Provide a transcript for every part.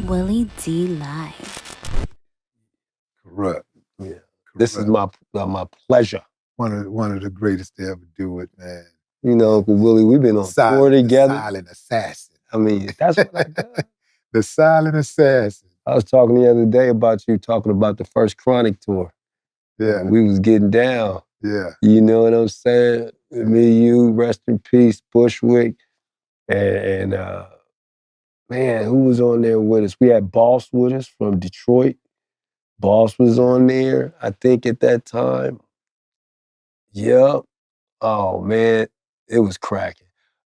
Willie D Live. Kurupt. Yeah. This is my pleasure. One of the greatest to ever do it, man. You know, Uncle Willie, we've been on tour together. The silent assassin. I mean, that's what I do. The silent assassin. I was talking the other day about you talking about the first Chronic tour. Yeah. We was getting down. Yeah. You know what I'm saying? Yeah. Me, you, rest in peace, Bushwick. And man, who was on there with us? We had Boss with us from Detroit. Boss was on there, I think, at that time. Yep. Oh, man, it was cracking.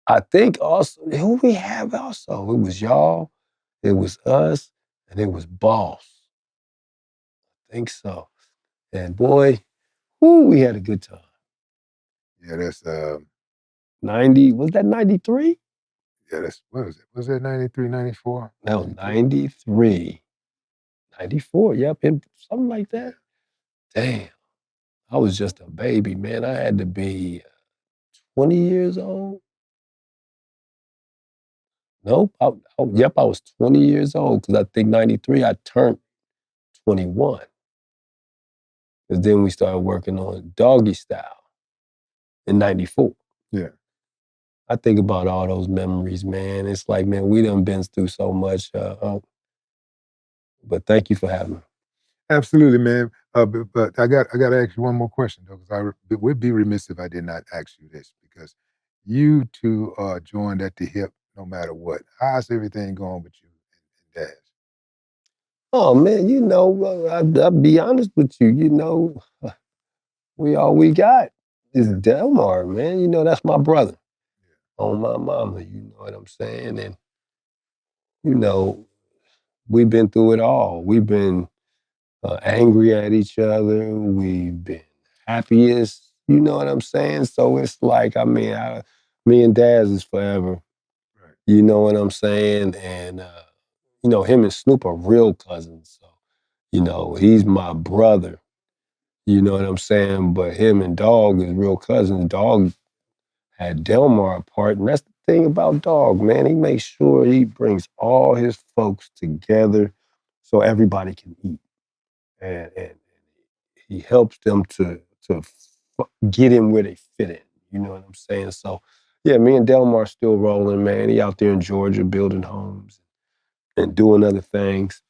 I think also, who we have also? It was y'all, it was us, and it was Boss. I think so. And boy, we had a good time. Yeah, that's 90, was that 93? Yeah, that's, what was it? Was that 93, 94? That was 93. 94, yep, something like that. Damn, I was just a baby, man. I had to be 20 years old. Nope, yep, I was 20 years old because I think 93, I turned 21. Because then we started working on Doggy Style in 94. Yeah. I think about all those memories, man. It's like, man, we done been through so much. But thank you for having me. Absolutely, man. But I got to ask you one more question, though, because I would be remiss if I did not ask you this, because you two are joined at the hip no matter what. How's everything going with you and Daz? Oh, man, you know, I'll be honest with you, you know, all we got is Delmar, man. You know, that's my brother. Yeah. On my mama, you know what I'm saying? And, you know, we've been through it all. We've been angry at each other. We've been happiest, you know what I'm saying? So it's like, I mean, me and Daz is forever. Right. You know what I'm saying? And, you know, him and Snoop are real cousins. So, you know, he's my brother. You know what I'm saying? But him and Dog is real cousins. Dog had Delmar apart. And that's the thing about Dog, man. He makes sure he brings all his folks together so everybody can eat. And he helps them to get in where they fit in. You know what I'm saying? So, yeah, me and Delmar still rolling, man. He out there in Georgia building homes and doing other things.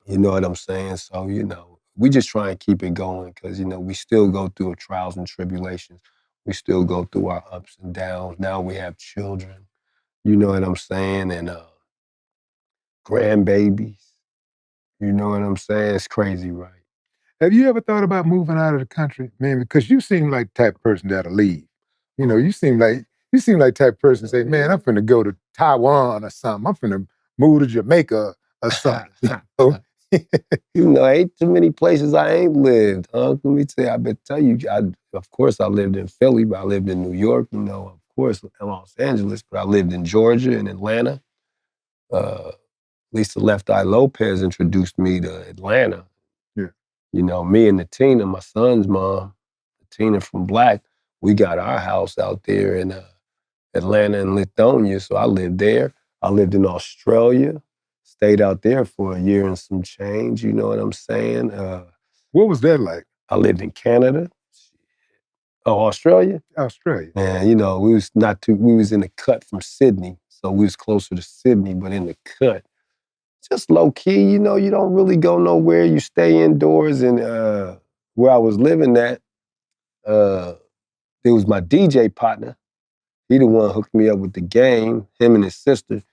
You know what I'm saying? So, you know, we just try and keep it going because, you know, we still go through trials and tribulations. We still go through our ups and downs. Now we have children. You know what I'm saying? And grandbabies. You know what I'm saying? It's crazy, right? Have you ever thought about moving out of the country, man? Because you seem like the type of person that'll leave. You know, you seem like type of person say, man, I'm finna go to Taiwan or something. I'm finna move to Jamaica or something. You know, ain't too many places I ain't lived. Let me tell you, I better tell you, of course I lived in Philly, but I lived in New York, you know, of course in Los Angeles, but I lived in Georgia and Atlanta. Lisa Left Eye Lopez introduced me to Atlanta. Yeah. You know, me and Tina, my son's mom, Tina from Black, we got our house out there in Atlanta and Lithonia, so I lived there. I lived in Australia, stayed out there for a year and some change, you know what I'm saying? What was that like? I lived in Canada. Oh, Australia? Australia. Man, you know, we was in the cut from Sydney, so we was closer to Sydney, but in the cut. Just low key, you know, you don't really go nowhere. You stay indoors. And where I was living at, there was my DJ partner. He the one hooked me up with the game, him and his sister.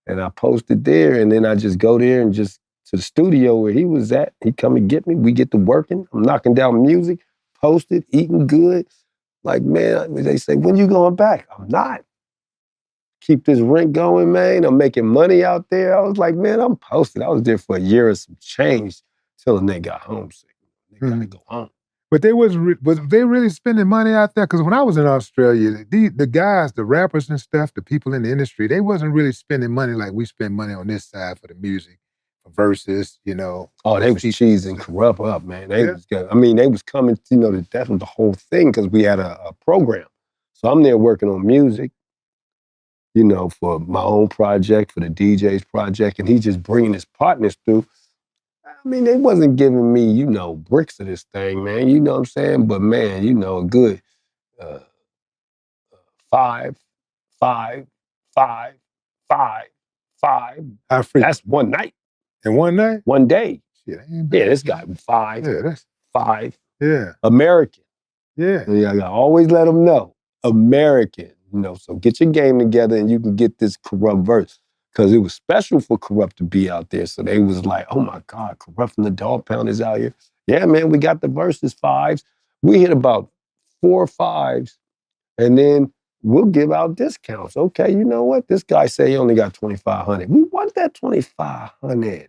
And I posted there, and then I just go there and just to the studio where he was at. He come and get me. We get to working. I'm knocking down music, posted, eating good. Like, man, they say, when you going back? I'm not. Keep this rent going, man. I'm making money out there. I was like, man, I'm posted. I was there for a year and some change till the nigga got homesick. They gotta go home. But they was they really spending money out there? Because when I was in Australia, the guys, the rappers and stuff, the people in the industry, they wasn't really spending money like we spend money on this side for the music, for verses, you know. Oh, they was cheesing Kurupt up, man. They was coming, you know, that was the whole thing because we had a program. So I'm there working on music. you know, for my own project, for the DJ's project, and he's just bringing his partners through. I mean, they wasn't giving me, you know, bricks of this thing, man. You know what I'm saying? But man, you know, a good uh, five, five, five, five, five. How frequent? That's one night, In one night? one day. Shit, that ain't Yeah, bad. this guy, five, Yeah, that's five, yeah, American. yeah. Yeah, I always let them know, American. You know, so get your game together and you can get this Kurupt verse. Because it was special for Kurupt to be out there. So they was like, oh my God, Kurupt from the Dog Pound is out here. Yeah, man, we got the verses fives. We hit about 4 fives, and then we'll give out discounts. Okay, you know what? This guy say he only got 2,500. We want that 2,500.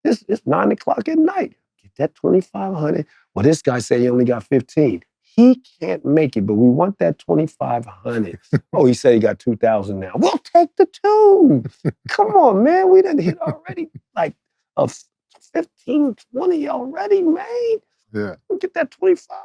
It's 9 o'clock at night. Get that 2,500. Well, this guy say he only got 15. He can't make it, but we want that 2,500. Oh, he said he got 2,000 now. We'll take the 2. Come on, man. We done hit already like a 15, 20 already, man. Yeah. We'll get that 25.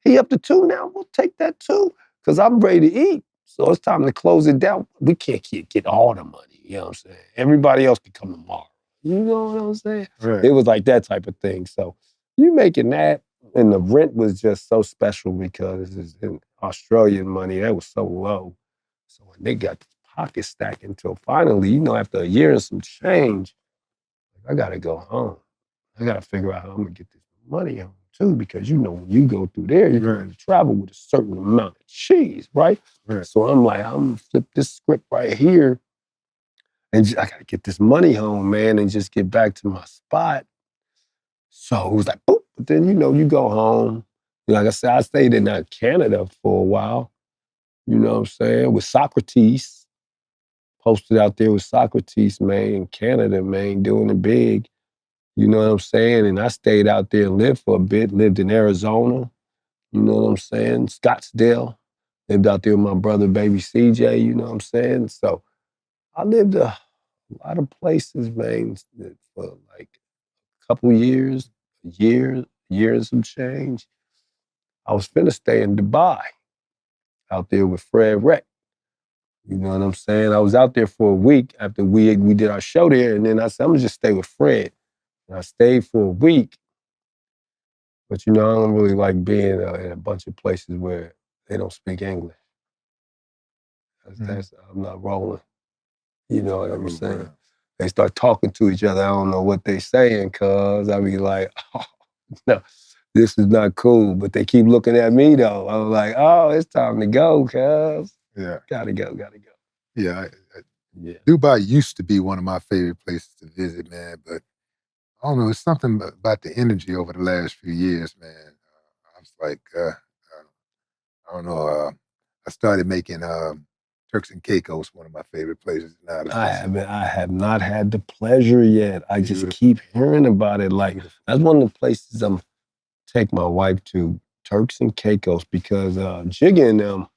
He up to 2 now. We'll take that 2 because I'm ready to eat. So it's time to close it down. We can't get all the money. You know what I'm saying? Everybody else can come tomorrow. You know what I'm saying? Right. It was like that type of thing. So you making that, and the rent was just so special because it's in Australian money, that was so low. So when they got the pocket stack until finally, you know, after a year and some change, I gotta go home. I gotta figure out how I'm gonna get this money home too, because you know, when you go through there, you Right. can travel with a certain amount of cheese, right? Right. So I'm like, I'm gonna flip this script right here, and I gotta get this money home, man, and just get back to my spot. So it was like, boop. But then, you know, you go home. Like I said, I stayed in Canada for a while, you know what I'm saying, with Socrates. Posted out there with Socrates, man, in Canada, man, doing it big. You know what I'm saying? And I stayed out there and lived for a bit, lived in Arizona, you know what I'm saying? Scottsdale. Lived out there with my brother, baby CJ, you know what I'm saying? So I lived a lot of places, man, for like a couple years, years of change. I was finna stay in Dubai, out there with Fred Wreck. You know what I'm saying? I was out there for a week after we did our show there, and then I said, I'm gonna just stay with Fred. And I stayed for a week, but you know, I don't really like being in a bunch of places where they don't speak English. I'm not rolling. You know what I'm saying? Right. They start talking to each other. I don't know what they saying, cuz I be like, oh, no, this is not cool. But they keep looking at me though. I was like, oh, it's time to go, cuz. Yeah. Gotta go. Yeah. Yeah. Dubai used to be one of my favorite places to visit, man. But I don't know, it's something about the energy over the last few years, man. I was like, I don't know. I started making Turks and Caicos one of my favorite places now. I have not had the pleasure yet. I just Beautiful. keep hearing about it. Like, Beautiful. that's one of the places I'm take my wife to, Turks and Caicos, because Jigga and them,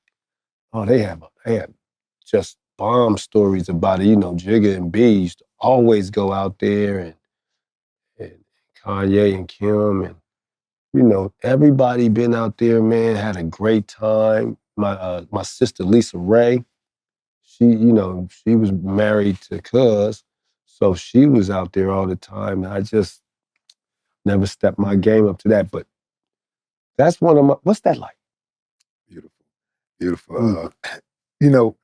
oh, they have just bomb stories about it. You know, Jigga and B used to always go out there, and Kanye and Kim, and you know, everybody been out there, man, had a great time. My sister Lisa Ray, she was married to Cuz, so she was out there all the time. And I just never stepped my game up to that. But that's one of my, what's that like? Beautiful. You know,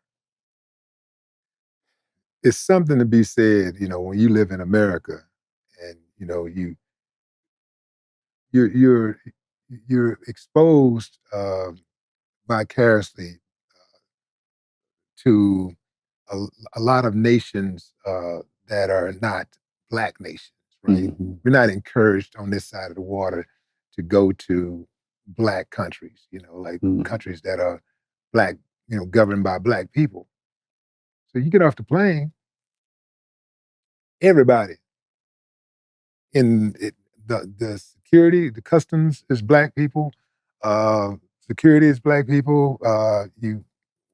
it's something to be said, you know, when you live in America and, you know, you're exposed vicariously to a lot of nations that are not Black nations, right? Mm-hmm. We're not encouraged on this side of the water to go to Black countries, you know, like countries that are Black, you know, governed by Black people. So you get off the plane, everybody in it, the security, the customs is Black people, security is Black people. You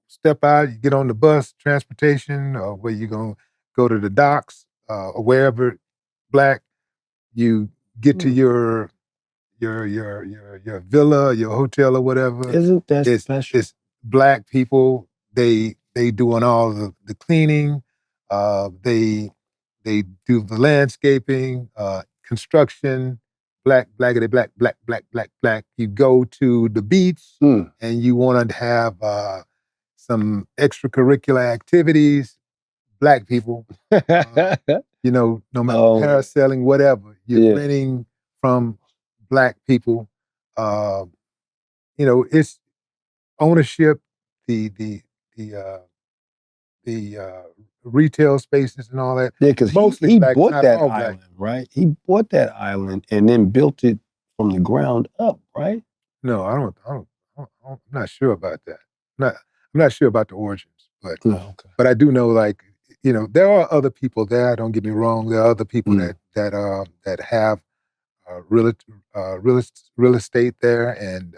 step out, you get on the bus, transportation, or where you gonna go to the docks, or wherever, Black. You get to your villa, your hotel, or whatever. Isn't that special? It's Black people. They they doing all the cleaning. They do the landscaping, construction. Black, blackity, black, black, black, black, black. You go to the beach Mm. and you want to have some extracurricular activities. Black people, you know, no matter parasailing, whatever, you're renting from Black people. You know, it's ownership, the the the uh, the retail spaces and all that. Yeah, because Mostly he Black, bought not that all Black. island, right? He bought that island and then built it from the ground up, right? No, I'm not sure about that. I'm not sure about the origins, but I do know, like, you know, there are other people there. Don't get me wrong. There are other people that have real estate there and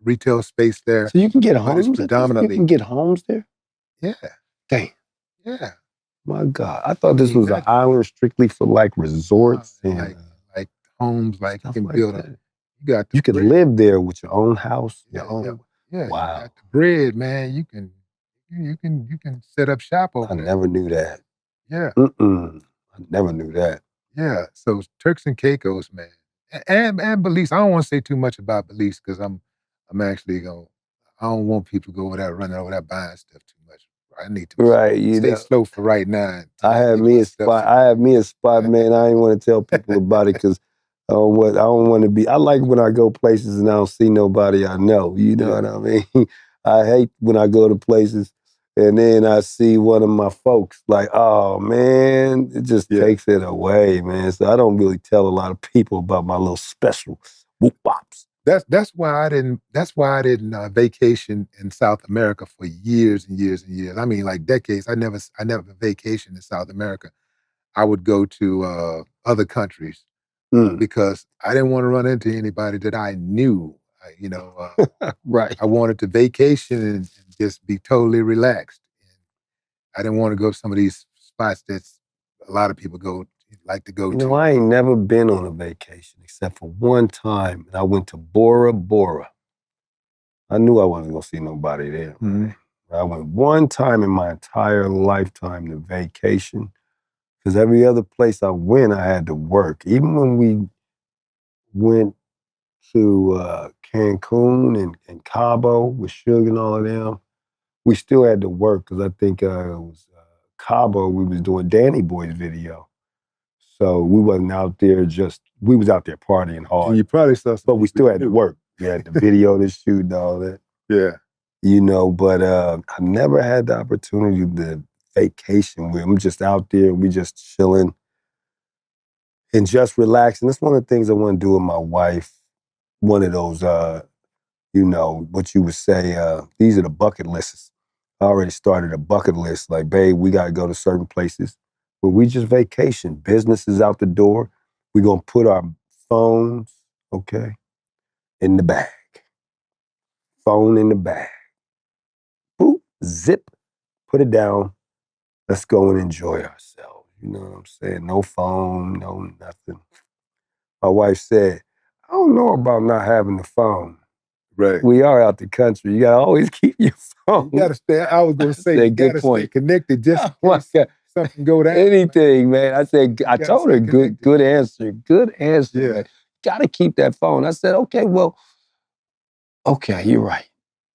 retail space there. So you can get But it's homes. predominantly, You can get homes there. yeah, Damn, yeah. my God! I thought this mean, was an island strictly for like resorts and like homes, like you stuff can like build that. you got the You could bread. live there with your own house, your Yeah, own. yeah. You Wow, got the bread, man. You can set up shop over I there. never knew that. Yeah, I never knew that. yeah. So Turks and Caicos, man, and Belize. I don't want to say too much about Belize because I'm actually going. I don't want people to go over there running over there buying stuff too much. I need to Right, you stay know. slow for right now. I have me a spot. Man. I ain't want to tell people about it because I don't want to be. I like when I go places and I don't see nobody I know. You know what I mean? I hate when I go to places and then I see one of my folks. Like, oh man, it just takes it away, man. So I don't really tell a lot of people about my little special whoop bops. That's why I didn't vacation in South America for years and years and years. I mean, like decades. I never vacationed in South America. I would go to other countries because I didn't want to run into anybody that I knew. You know, Right. I wanted to vacation and just be totally relaxed. And I didn't want to go to some of these spots that a lot of people like to go You to. know, I ain't never been on a vacation except for one time, and I went to Bora Bora. I knew I wasn't gonna see nobody there. Right? I went one time in my entire lifetime to vacation, because every other place I went, I had to work. Even when we went to Cancun and Cabo with Suge and all of them, we still had to work because I think it was Cabo. We was doing Danny Boy's video. So we wasn't out there we was out there partying hard. And you probably saw some but we still had to work. We had the video to shoot and all that. Yeah. You know, but I never had the opportunity to vacation with them. Just out there, we just chilling and just relaxing. That's one of the things I want to do with my wife. One of those, you know, what you would say, these are the bucket lists. I already started a bucket list. Like, babe, we got to go to certain places. But we just vacation. Business is out the door. We're going to put our phones, okay, in the bag. Phone in the bag. Boop, zip, put it down. Let's go and enjoy ourselves. You know what I'm saying? No phone, no nothing. My wife said, I don't know about not having the phone. Right. We are out the country. You got to always keep your phone. You got to stay, I was going to say, you got to stay connected just in case something go down. Anything, man. I said, I told her, good answer. Good answer, Yeah. man. Got to keep that phone. I said, okay, well, okay, you're right.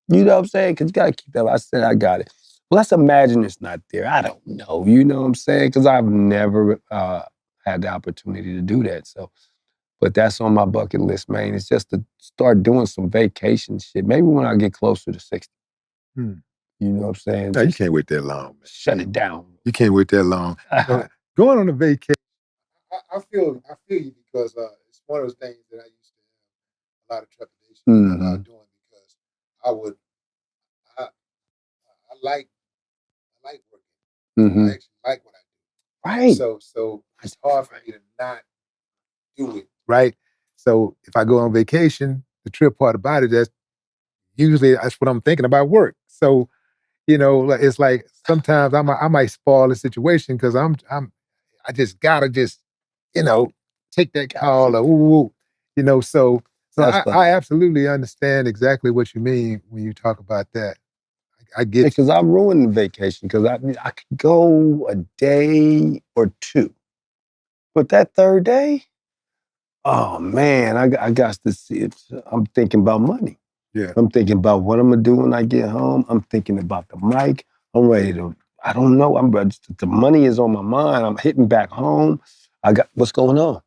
You know what I'm saying? Because you got to keep that. I said, I got it. Well, let's imagine it's not there. I don't know. You know what I'm saying? Because I've never had the opportunity to do that. So, but that's on my bucket list, man. It's just to start doing some vacation shit. Maybe when I get closer to 60. You know what I'm saying? No, you can't wait that long, man. Shut it down. You can't wait that long. Going on a vacation, I feel you because it's one of those things that I used to have a lot of trepidation about doing because I like working. I actually like what I do. Right. So it's hard for me to not do it. Right. So if I go on vacation, the trip part about it, that's what I'm thinking about work. So, you know, it's like sometimes I might spoil the situation because I just gotta you know, take that call or ooh, you know, so I absolutely understand exactly what you mean when you talk about that. I I get you. Because I ruined the vacation because I could go a day or two. But that third day, oh man, I got to see it. I'm thinking about money. Yeah. I'm thinking about what I'm gonna do when I get home. I'm thinking about the mic. I'm ready to, I don't know. The money is on my mind. I'm hitting back home. What's going on?